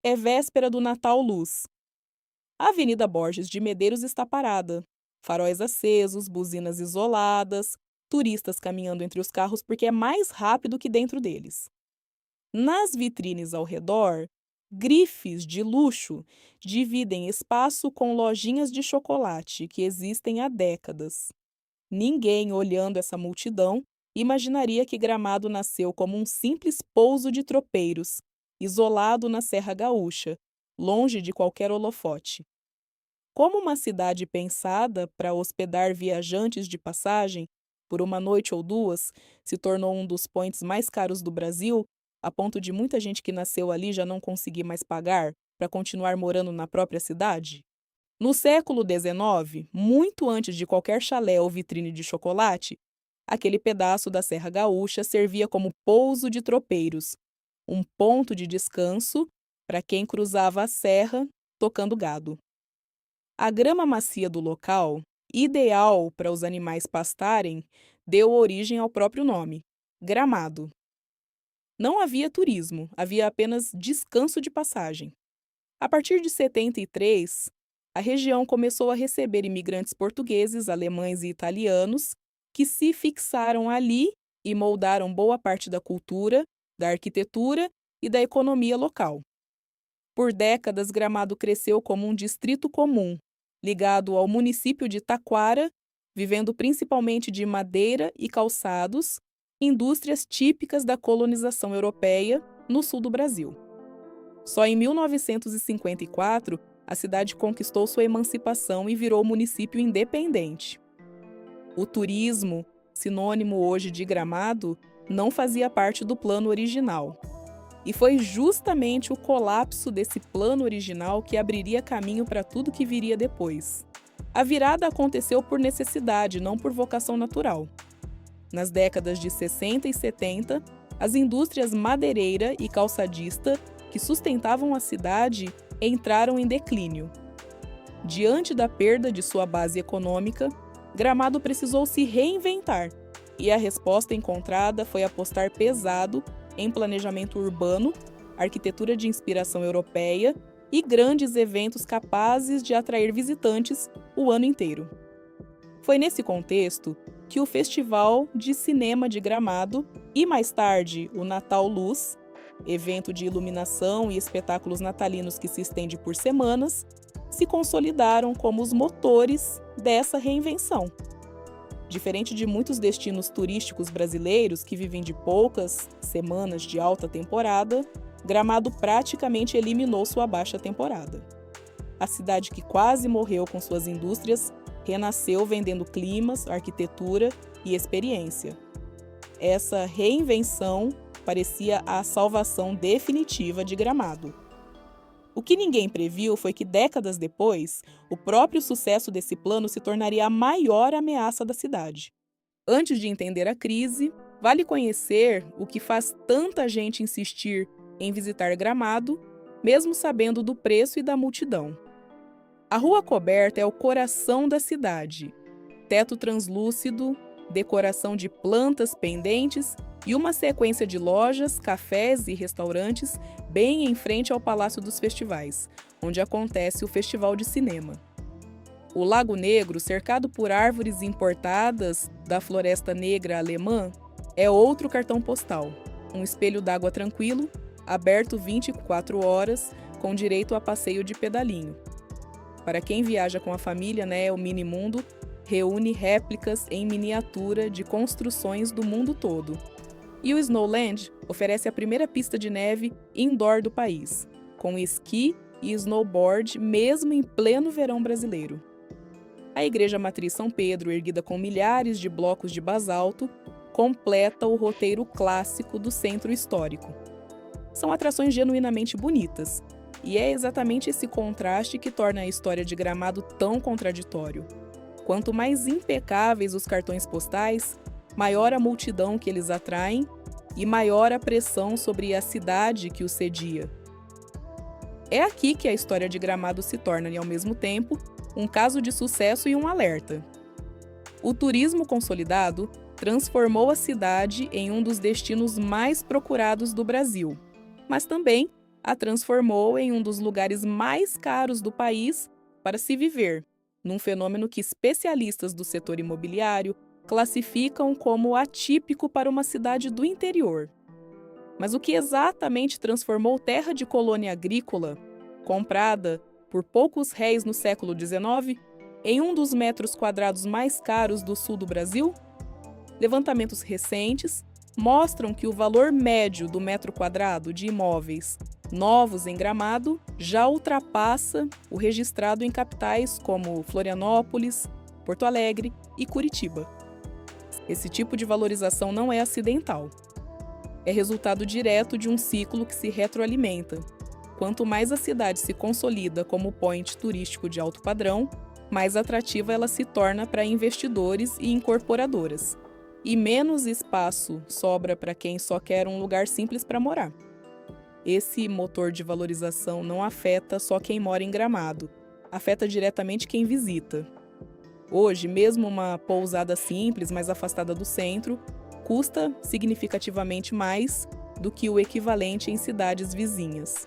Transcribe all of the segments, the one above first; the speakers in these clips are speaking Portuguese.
É véspera do Natal Luz. A Avenida Borges de Medeiros está parada. Faróis acesos, buzinas isoladas, turistas caminhando entre os carros porque é mais rápido que dentro deles. Nas vitrines ao redor, grifes de luxo dividem espaço com lojinhas de chocolate que existem há décadas. Ninguém, olhando essa multidão, imaginaria que Gramado nasceu como um simples pouso de tropeiros, isolado na Serra Gaúcha, longe de qualquer holofote. Como uma cidade pensada para hospedar viajantes de passagem por uma noite ou duas, se tornou um dos points mais caros do Brasil, a ponto de muita gente que nasceu ali já não conseguir mais pagar para continuar morando na própria cidade? No século XIX, muito antes de qualquer chalé ou vitrine de chocolate, aquele pedaço da Serra Gaúcha servia como pouso de tropeiros, um ponto de descanso para quem cruzava a serra tocando gado. A grama macia do local, ideal para os animais pastarem, deu origem ao próprio nome, Gramado. Não havia turismo, havia apenas descanso de passagem. A partir de 73, a região começou a receber imigrantes portugueses, alemães e italianos que se fixaram ali e moldaram boa parte da cultura, da arquitetura e da economia local. Por décadas, Gramado cresceu como um distrito comum, ligado ao município de Taquara, vivendo principalmente de madeira e calçados, indústrias típicas da colonização europeia no sul do Brasil. Só em 1954, a cidade conquistou sua emancipação e virou município independente. O turismo, sinônimo hoje de Gramado, não fazia parte do plano original. E foi justamente o colapso desse plano original que abriria caminho para tudo que viria depois. A virada aconteceu por necessidade, não por vocação natural. Nas décadas de 60 e 70, as indústrias madeireira e calçadista que sustentavam a cidade entraram em declínio. Diante da perda de sua base econômica, Gramado precisou se reinventar, e a resposta encontrada foi apostar pesado em planejamento urbano, arquitetura de inspiração europeia e grandes eventos capazes de atrair visitantes o ano inteiro. Foi nesse contexto que o Festival de Cinema de Gramado e, mais tarde, o Natal Luz, evento de iluminação e espetáculos natalinos que se estende por semanas, se consolidaram como os motores dessa reinvenção. Diferente de muitos destinos turísticos brasileiros que vivem de poucas semanas de alta temporada, Gramado praticamente eliminou sua baixa temporada. A cidade que quase morreu com suas indústrias renasceu vendendo climas, arquitetura e experiência. Essa reinvenção parecia a salvação definitiva de Gramado. O que ninguém previu foi que, décadas depois, o próprio sucesso desse plano se tornaria a maior ameaça da cidade. Antes de entender a crise, vale conhecer o que faz tanta gente insistir em visitar Gramado, mesmo sabendo do preço e da multidão. A Rua Coberta é o coração da cidade. Teto translúcido, decoração de plantas pendentes e uma sequência de lojas, cafés e restaurantes bem em frente ao Palácio dos Festivais, onde acontece o Festival de Cinema. O Lago Negro, cercado por árvores importadas da Floresta Negra alemã, é outro cartão postal. Um espelho d'água tranquilo, aberto 24 horas, com direito a passeio de pedalinho. Para quem viaja com a família, o Minimundo reúne réplicas em miniatura de construções do mundo todo. E o Snowland oferece a primeira pista de neve indoor do país, com esqui e snowboard mesmo em pleno verão brasileiro. A Igreja Matriz São Pedro, erguida com milhares de blocos de basalto, completa o roteiro clássico do centro histórico. São atrações genuinamente bonitas, e é exatamente esse contraste que torna a história de Gramado tão contraditório. Quanto mais impecáveis os cartões postais, maior a multidão que eles atraem e maior a pressão sobre a cidade que os cedia. É aqui que a história de Gramado se torna, ao mesmo tempo, um caso de sucesso e um alerta. O turismo consolidado transformou a cidade em um dos destinos mais procurados do Brasil, mas também a transformou em um dos lugares mais caros do país para se viver, num fenômeno que especialistas do setor imobiliário classificam como atípico para uma cidade do interior. Mas o que exatamente transformou terra de colônia agrícola, comprada por poucos réis no século XIX, em um dos metros quadrados mais caros do sul do Brasil? Levantamentos recentes mostram que o valor médio do metro quadrado de imóveis novos em Gramado já ultrapassa o registrado em capitais como Florianópolis, Porto Alegre e Curitiba. Esse tipo de valorização não é acidental. É resultado direto de um ciclo que se retroalimenta. Quanto mais a cidade se consolida como point turístico de alto padrão, mais atrativa ela se torna para investidores e incorporadoras. E menos espaço sobra para quem só quer um lugar simples para morar. Esse motor de valorização não afeta só quem mora em Gramado, afeta diretamente quem visita. Hoje, mesmo uma pousada simples, mais afastada do centro, custa significativamente mais do que o equivalente em cidades vizinhas.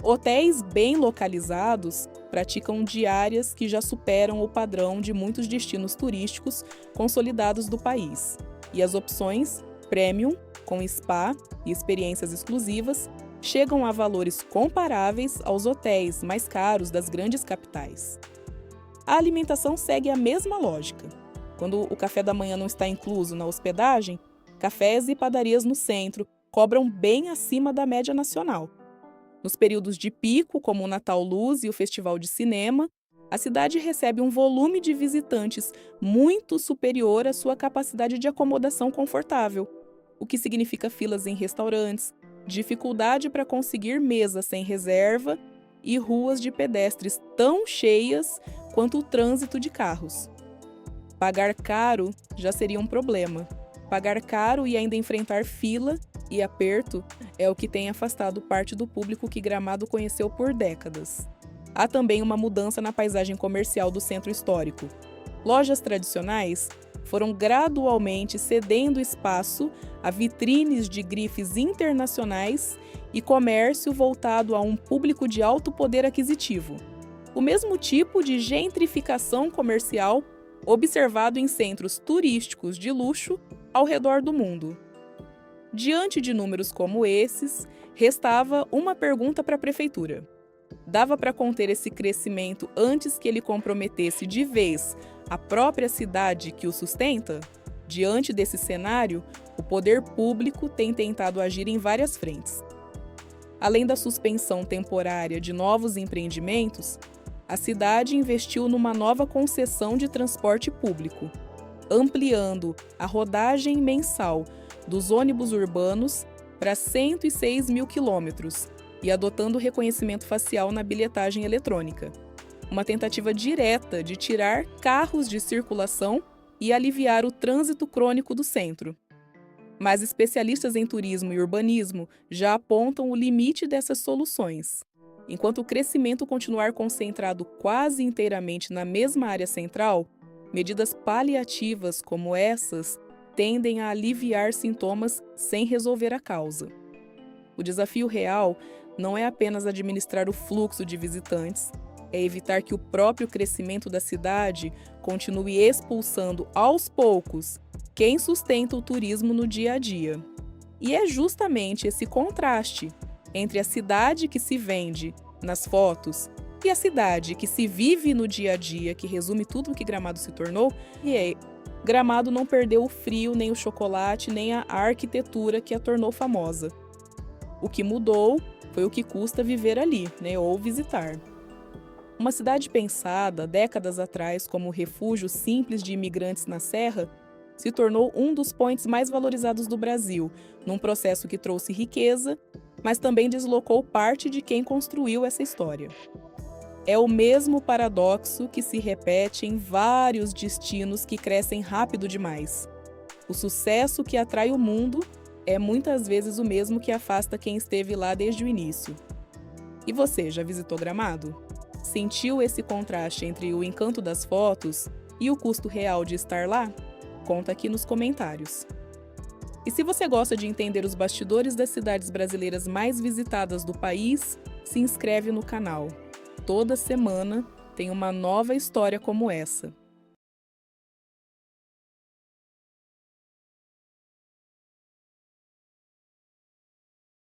Hotéis bem localizados praticam diárias que já superam o padrão de muitos destinos turísticos consolidados do país. E as opções premium, com spa e experiências exclusivas, chegam a valores comparáveis aos hotéis mais caros das grandes capitais. A alimentação segue a mesma lógica. Quando o café da manhã não está incluso na hospedagem, cafés e padarias no centro cobram bem acima da média nacional. Nos períodos de pico, como o Natal Luz e o Festival de Cinema, a cidade recebe um volume de visitantes muito superior à sua capacidade de acomodação confortável, o que significa filas em restaurantes, dificuldade para conseguir mesas sem reserva e ruas de pedestres tão cheias quanto o trânsito de carros. Pagar caro já seria um problema. Pagar caro e ainda enfrentar fila e aperto é o que tem afastado parte do público que Gramado conheceu por décadas. Há também uma mudança na paisagem comercial do centro histórico. Lojas tradicionais foram gradualmente cedendo espaço a vitrines de grifes internacionais e comércio voltado a um público de alto poder aquisitivo. O mesmo tipo de gentrificação comercial observado em centros turísticos de luxo ao redor do mundo. Diante de números como esses, restava uma pergunta para a prefeitura. Dava para conter esse crescimento antes que ele comprometesse de vez a própria cidade que o sustenta? Diante desse cenário, o poder público tem tentado agir em várias frentes. Além da suspensão temporária de novos empreendimentos, a cidade investiu numa nova concessão de transporte público, ampliando a rodagem mensal dos ônibus urbanos para 106 mil quilômetros e adotando o reconhecimento facial na bilhetagem eletrônica. Uma tentativa direta de tirar carros de circulação e aliviar o trânsito crônico do centro. Mas especialistas em turismo e urbanismo já apontam o limite dessas soluções. Enquanto o crescimento continuar concentrado quase inteiramente na mesma área central, medidas paliativas como essas tendem a aliviar sintomas sem resolver a causa. O desafio real não é apenas administrar o fluxo de visitantes, é evitar que o próprio crescimento da cidade continue expulsando aos poucos quem sustenta o turismo no dia a dia. E é justamente esse contraste entre a cidade que se vende nas fotos e a cidade que se vive no dia a dia, que resume tudo o que Gramado se tornou, Gramado não perdeu o frio, nem o chocolate, nem a arquitetura que a tornou famosa. O que mudou foi o que custa viver ali, ou visitar. Uma cidade pensada décadas atrás como refúgio simples de imigrantes na Serra se tornou um dos points mais valorizados do Brasil, num processo que trouxe riqueza, mas também deslocou parte de quem construiu essa história. É o mesmo paradoxo que se repete em vários destinos que crescem rápido demais. O sucesso que atrai o mundo é muitas vezes o mesmo que afasta quem esteve lá desde o início. E você, já visitou Gramado? Sentiu esse contraste entre o encanto das fotos e o custo real de estar lá? Conta aqui nos comentários. E se você gosta de entender os bastidores das cidades brasileiras mais visitadas do país, se inscreve no canal. Toda semana tem uma nova história como essa.